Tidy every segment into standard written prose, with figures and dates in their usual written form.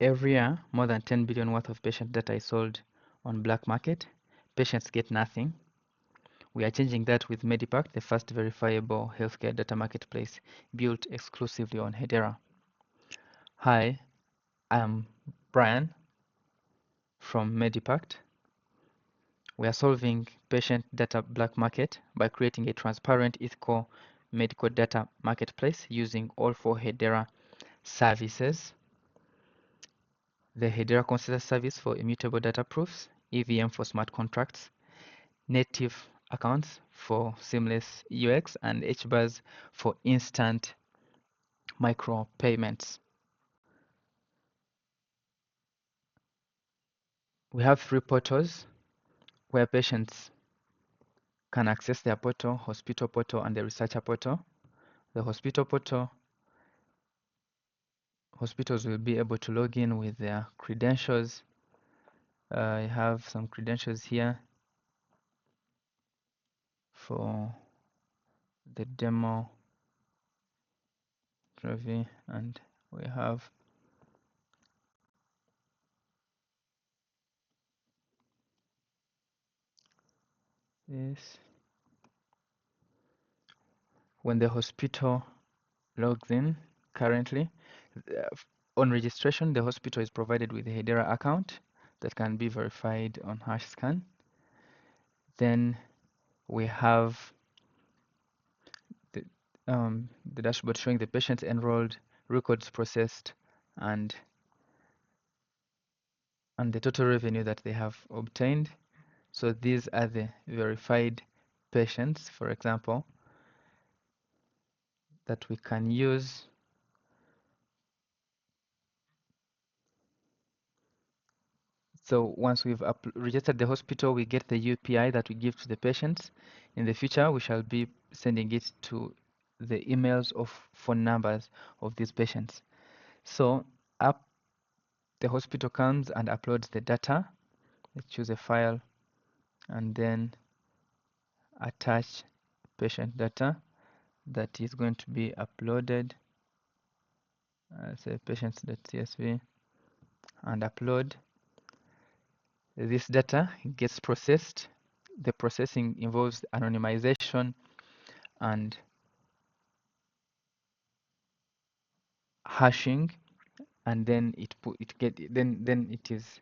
Every year, more than 10 billion worth of patient data is sold on black market. Patients get nothing. We are changing that with MediPact, the first verifiable healthcare data marketplace built exclusively on Hedera. Hi, I'm Brian from MediPact. We are solving patient data black market by creating a transparent, ethical medical data marketplace using all 4 Hedera services. The Hedera Consensus Service for immutable data proofs, EVM for smart contracts, native accounts for seamless UX, and HBARs for instant micro payments. We have 3 portals where patients can access their portal, hospital portal, and the researcher portal. The hospital portal, hospitals will be able to log in with their credentials. I have some credentials here for the demo trophy, and we have this. When the hospital logs in currently, on registration, the hospital is provided with a Hedera account that can be verified on HashScan. Then we have the dashboard showing the patients enrolled, records processed, and the total revenue that they have obtained. So these are the verified patients, for example, that we can use. So once we've registered the hospital, we get the UPI that we give to the patients. In the future, we shall be sending it to the emails of phone numbers of these patients. So the hospital comes and uploads the data. Let's choose a file and then attach patient data that is going to be uploaded. Say patients.csv and upload. This data gets processed. The processing involves anonymization and hashing, and then it is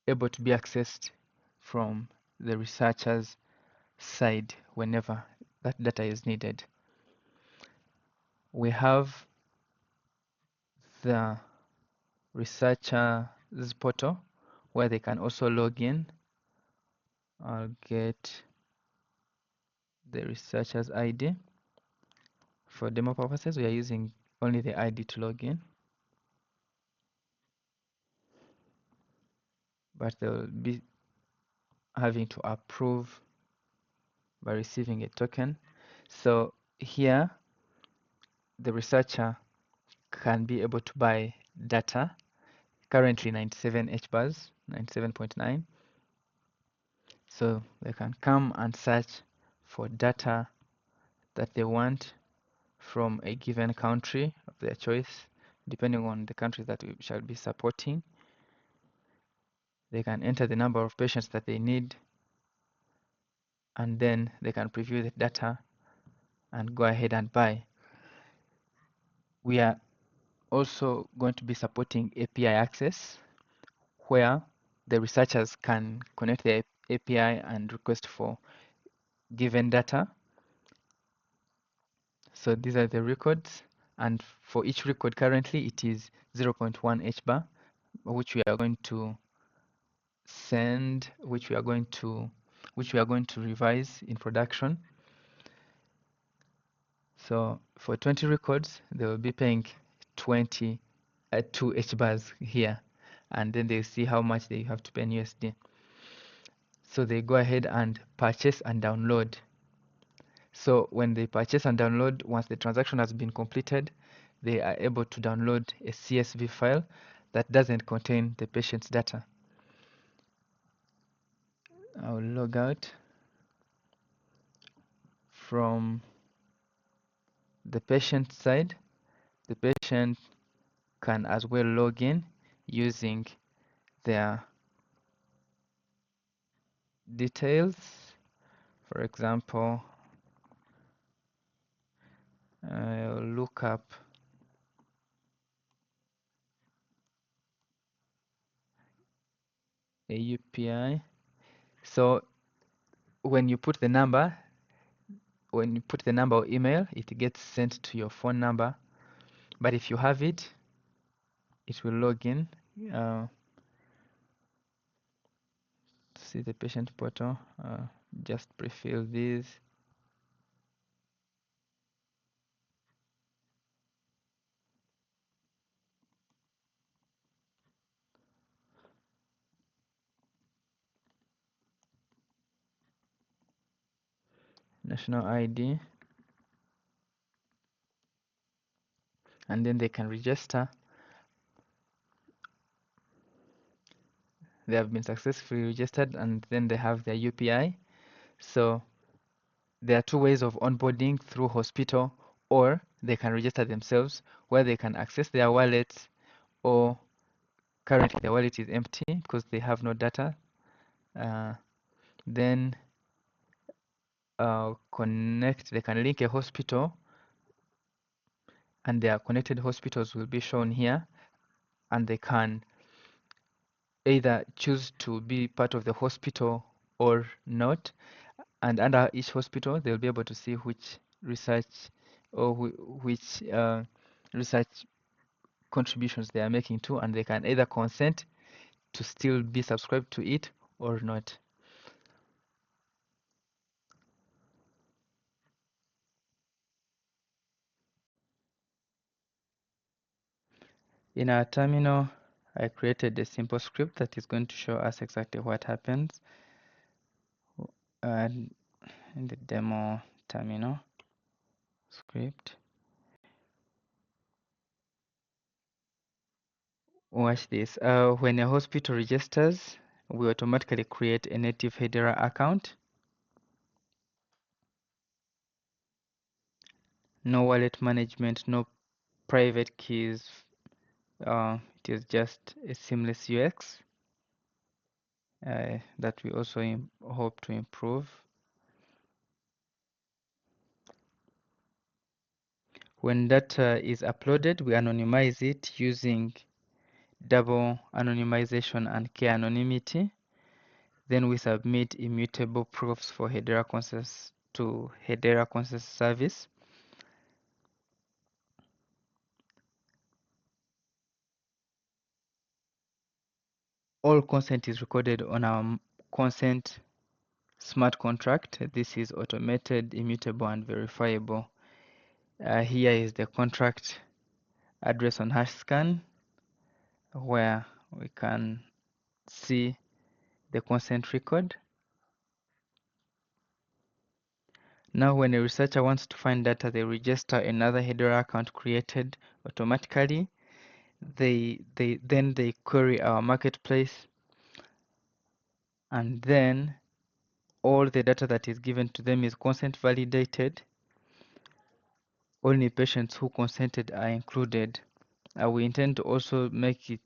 able to be accessed from the researcher's side whenever that data is needed. We have the researcher's portal where they can also log in. I'll get the researcher's ID. For demo purposes, we are using only the ID to log in, but they'll be having to approve by receiving a token. So here, the researcher can be able to buy data, currently 97 HBARs, 97.9. So they can come and search for data that they want from a given country of their choice, depending on the country that we shall be supporting. They can enter the number of patients that they need, and then they can preview the data and go ahead and buy. We are also going to be supporting API access, where the researchers can connect the API and request for given data. So these are the records, and for each record currently it is 0.1 HBAR, which we are going to send, which we are going to revise in production. So for 20 records, they will be paying 2 HBARs here, and then they see how much they have to pay in USD. So they go ahead and purchase and download. So when they purchase and download, once the transaction has been completed, they are able to download a CSV file that doesn't contain the patient's data. I'll log out from the patient side. The patient can as well log in using their details. For example, I'll look up a UPI. So when you put the number or email, it gets sent to your phone number. But if you have it, it will log in. See the patient portal. Just pre-fill these. National ID, and then they can register. They have been successfully registered, and then they have their UPI. So there are two ways of onboarding through hospital, or they can register themselves, where they can access their wallets, or currently their wallet is empty because they have no data. Then they can link a hospital, and their connected hospitals will be shown here, and they can either choose to be part of the hospital or not. And under each hospital, they'll be able to see which research or which research contributions they are making to, and they can either consent to still be subscribed to it or not. In our terminal, I created a simple script that is going to show us exactly what happens. And in the demo terminal script, watch this. When a hospital registers, we automatically create a native Hedera account. No wallet management, no private keys. It is just a seamless UX that we also hope to improve. When data is uploaded, we anonymize it using double anonymization and key anonymity. Then we submit immutable proofs for Hedera consent to Hedera consent service. All consent is recorded on our consent smart contract. This is automated, immutable, and verifiable. Here is the contract address on HashScan, where we can see the consent record. Now, when a researcher wants to find data, they register another Hedera account created automatically. Then they query our marketplace, and then all the data that is given to them is consent validated. Only patients who consented are included. We intend to also make it,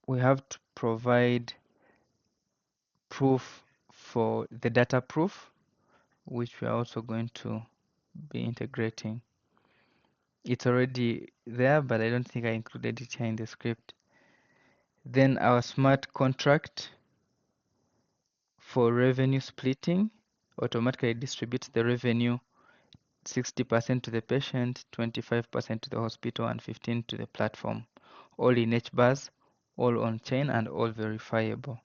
we have to provide proof for the data proof, which we are also going to be integrating. It's already there, but I don't think I included it here in the script. Then our smart contract for revenue splitting automatically distributes the revenue 60% to the patient, 25% to the hospital, and 15% to the platform. All in HBARs, all on chain, and all verifiable.